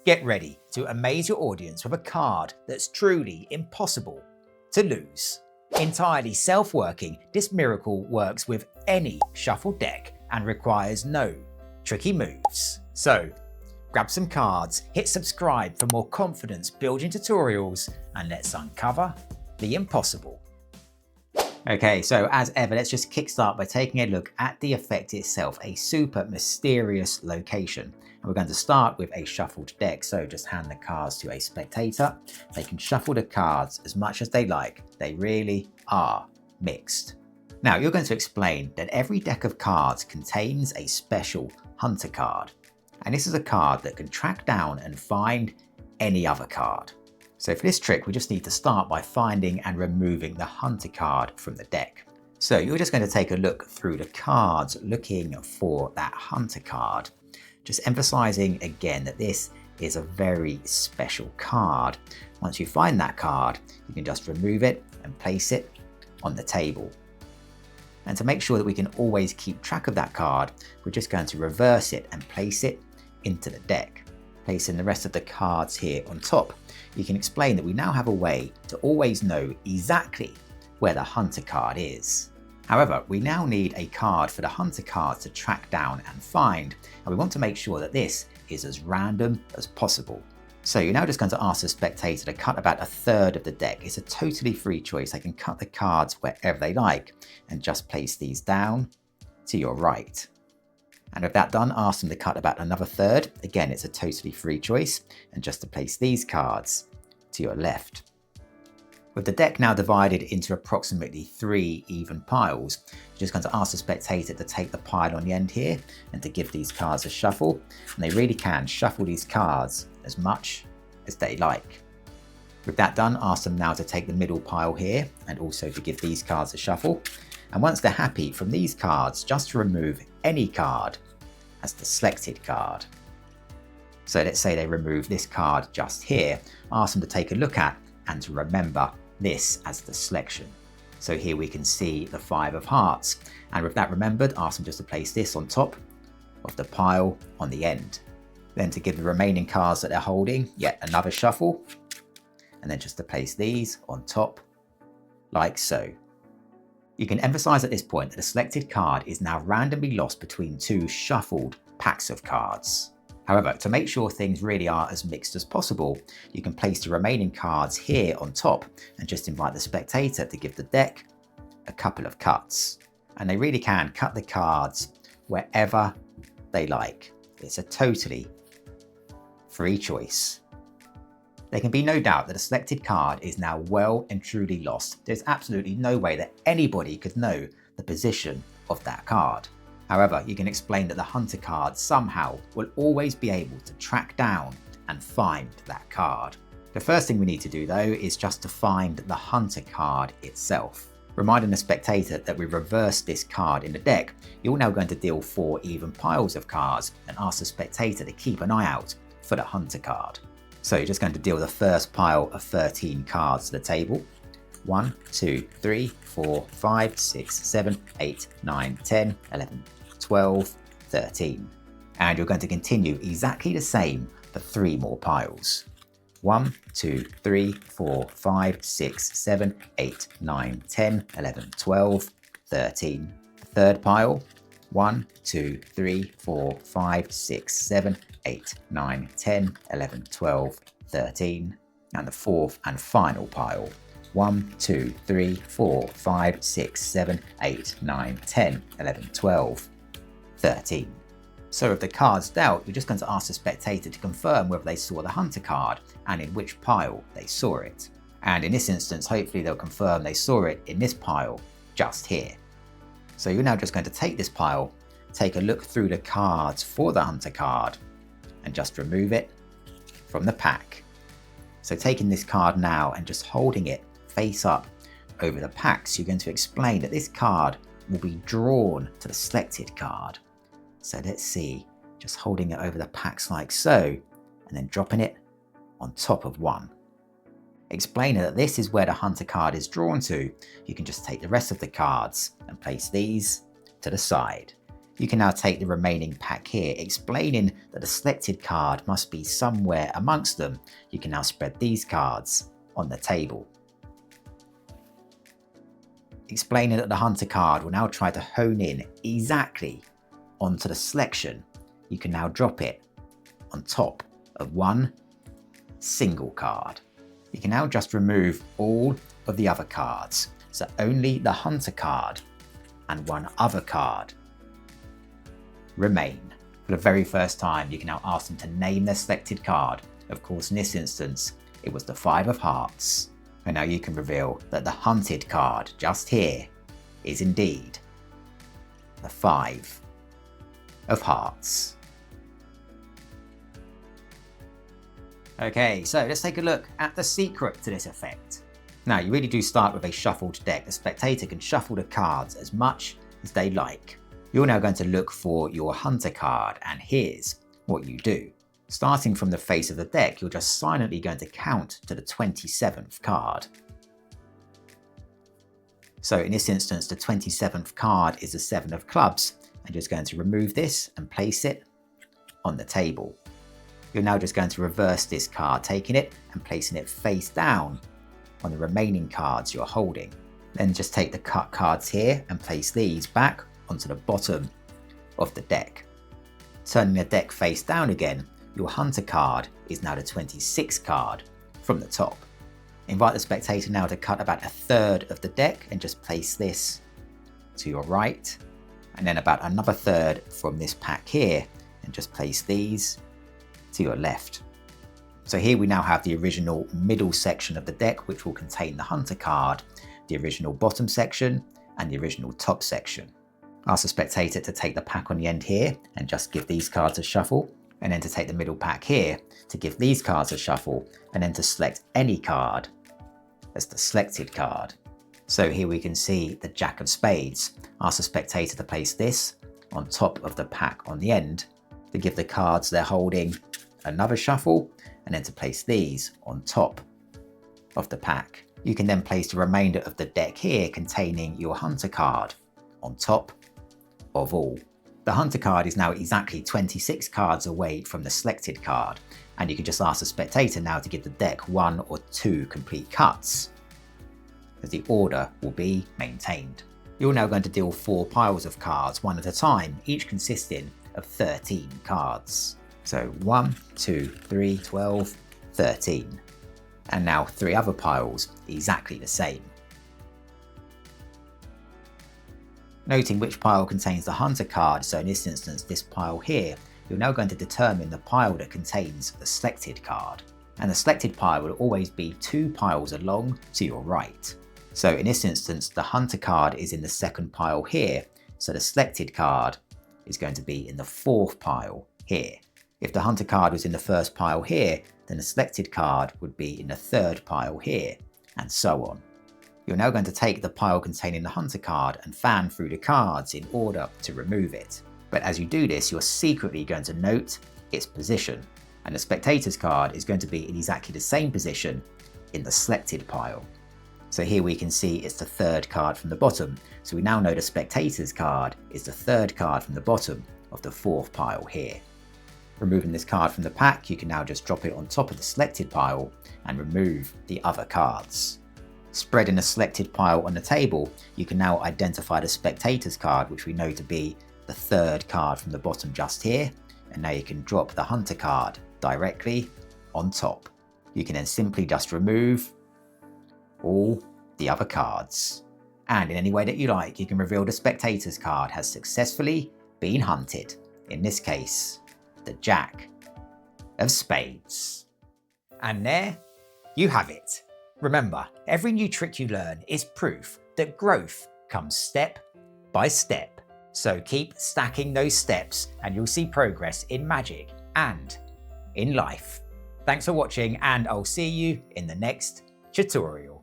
Get ready to amaze your audience with a card that's truly impossible to lose. Entirely self-working, this miracle works with any shuffled deck and requires no tricky moves. So, grab some cards, hit subscribe for more confidence building tutorials, and let's uncover the impossible. Okay, so as ever, let's just kickstart by taking a look at the effect itself, a super mysterious location. And we're going to start with a shuffled deck, so just hand the cards to a spectator. They can shuffle the cards as much as they like. They really are mixed. Now, you're going to explain that every deck of cards contains a special hunter card. And this is a card that can track down and find any other card. So for this trick, we just need to start by finding and removing the hunter card from the deck. So you're just going to take a look through the cards looking for that hunter card. Just emphasizing again that this is a very special card. Once you find that card, you can just remove it and place it on the table. And to make sure that we can always keep track of that card, we're just going to reverse it and place it into the deck. Placing the rest of the cards here on top, you can explain that we now have a way to always know exactly where the hunter card is. However, we now need a card for the hunter card to track down and find, and we want to make sure that this is as random as possible. So you're now just going to ask the spectator to cut about a third of the deck. It's a totally free choice. They can cut the cards wherever they like and just place these down to your right. And with that done, ask them to cut about another third. Again, it's a totally free choice, and just to place these cards to your left. With the deck now divided into approximately 3 even piles, you're just going to ask the spectator to take the pile on the end here and to give these cards a shuffle. And they really can shuffle these cards as much as they like. With that done, ask them now to take the middle pile here and also to give these cards a shuffle. And once they're happy from these cards, just to remove any card as the selected card. So let's say they remove this card just here, ask them to take a look at and to remember this as the selection. So here we can see the 5 of hearts, and with that remembered, ask them just to place this on top of the pile on the end. Then to give the remaining cards that they're holding yet another shuffle, and then just to place these on top like so. You can emphasize at this point that the selected card is now randomly lost between 2 shuffled packs of cards. However, to make sure things really are as mixed as possible, you can place the remaining cards here on top and just invite the spectator to give the deck a couple of cuts. And they really can cut the cards wherever they like. It's a totally free choice. There can be no doubt that a selected card is now well and truly lost. There's absolutely no way that anybody could know the position of that card. However, you can explain that the hunter card somehow will always be able to track down and find that card. The first thing we need to do though is just to find the hunter card itself. Reminding the spectator that we reversed this card in the deck, you're now going to deal 4 even piles of cards and ask the spectator to keep an eye out for the hunter card. So you're just going to deal the first pile of 13 cards to the table. 1, 2, 3, 4, 5, 6, 7, 8, 9, 10, 11, 12, 13. And you're going to continue exactly the same for 3 more piles. 1, 2, 3, 4, 5, 6, 7, 8, 9, 10, 11, 12, 13. Third pile. 1, 2, 3, 4, 5, 6, 7, 8, 9, 10, 11, 12, 13. And the fourth and final pile. 1, 2, 3, 4, 5, 6, 7, 8, 9, 10, 11, 12, 13. So with the cards dealt, you're just going to ask the spectator to confirm whether they saw the hunter card and in which pile they saw it. And in this instance, hopefully they'll confirm they saw it in this pile just here. So you're now just going to take this pile, take a look through the cards for the hunter card, and just remove it from the pack. So taking this card now and just holding it face up over the packs, you're going to explain that this card will be drawn to the selected card. So let's see, just holding it over the packs like so, and then dropping it on top of one. Explaining that this is where the hunter card is drawn to, you can just take the rest of the cards and place these to the side. You can now take the remaining pack here, explaining that the selected card must be somewhere amongst them. You can now spread these cards on the table. Explaining that the hunter card will now try to hone in exactly onto the selection. You can now drop it on top of one single card. You can now just remove all of the other cards, so only the hunter card and one other card remain. For the very first time, you can now ask them to name their selected card. Of course, in this instance, it was the 5 of hearts. And now you can reveal that the hunted card just here is indeed the 5 of hearts. Okay, so let's take a look at the secret to this effect. Now, you really do start with a shuffled deck. The spectator can shuffle the cards as much as they like. You're now going to look for your hunter card, and here's what you do. Starting from the face of the deck, you're just silently going to count to the 27th card. So in this instance, the 27th card is the 7 of clubs. I'm just going to remove this and place it on the table. You're now just going to reverse this card, taking it and placing it face down on the remaining cards you're holding. Then just take the cut cards here and place these back onto the bottom of the deck. Turning the deck face down again, your hunter card is now the 26th card from the top. Invite the spectator now to cut about a third of the deck and just place this to your right, and then about another third from this pack here and just place these to your left. So here we now have the original middle section of the deck, which will contain the hunter card, the original bottom section, and the original top section. Ask the spectator to take the pack on the end here and just give these cards a shuffle, and then to take the middle pack here to give these cards a shuffle, and then to select any card as the selected card. So here we can see the Jack of Spades. Ask the spectator to place this on top of the pack on the end, to give the cards they're holding another shuffle, and then to place these on top of the pack. You can then place the remainder of the deck here containing your hunter card on top of all. The hunter card is now exactly 26 cards away from the selected card, and you can just ask the spectator now to give the deck 1 or 2 complete cuts, as the order will be maintained. You're now going to deal 4 piles of cards, one at a time, each consisting of 13 cards. So 1, 2, 3, 12, 13. And now 3 other piles, exactly the same. Noting which pile contains the hunter card, so in this instance this pile here, you're now going to determine the pile that contains the selected card. And the selected pile will always be 2 piles along to your right. So in this instance the hunter card is in the second pile here, so the selected card is going to be in the 4th pile here. If the hunter card was in the first pile here, then the selected card would be in the 3rd pile here, and so on. You're now going to take the pile containing the hunter card and fan through the cards in order to remove it. But as you do this, you're secretly going to note its position, and the spectator's card is going to be in exactly the same position in the selected pile. So here we can see it's the 3rd card from the bottom, so we now know the spectator's card is the 3rd card from the bottom of the 4th pile here. Removing this card from the pack, you can now just drop it on top of the selected pile and remove the other cards. Spreading the selected pile on the table, you can now identify the spectator's card, which we know to be the 3rd card from the bottom just here, and now you can drop the hunter card directly on top. You can then simply just remove all the other cards. And in any way that you like, you can reveal the spectator's card has successfully been hunted. In this case, the Jack of Spades. And there you have it. Remember, every new trick you learn is proof that growth comes step by step. So keep stacking those steps and you'll see progress in magic and in life. Thanks for watching, and I'll see you in the next tutorial.